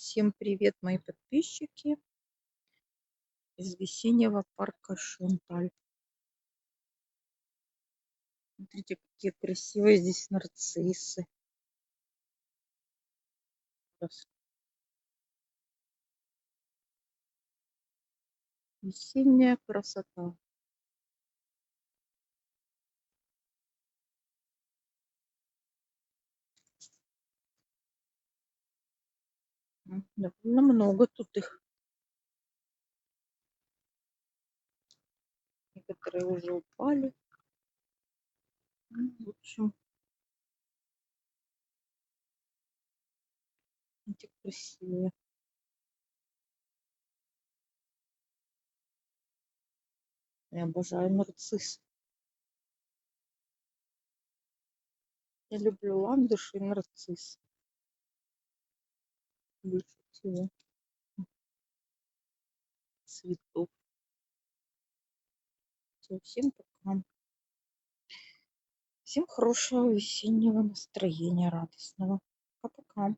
Всем привет, мои подписчики из весеннего парка Шенталь. Смотрите, какие красивые здесь нарциссы. Весенняя красота. Довольно много тут их. Некоторые уже упали. В общем, эти красивые. Я обожаю нарцисс. Я люблю ландыши и нарцисс. Больше всего цветов. Всем пока. Всем хорошего весеннего настроения, радостного. Пока-пока.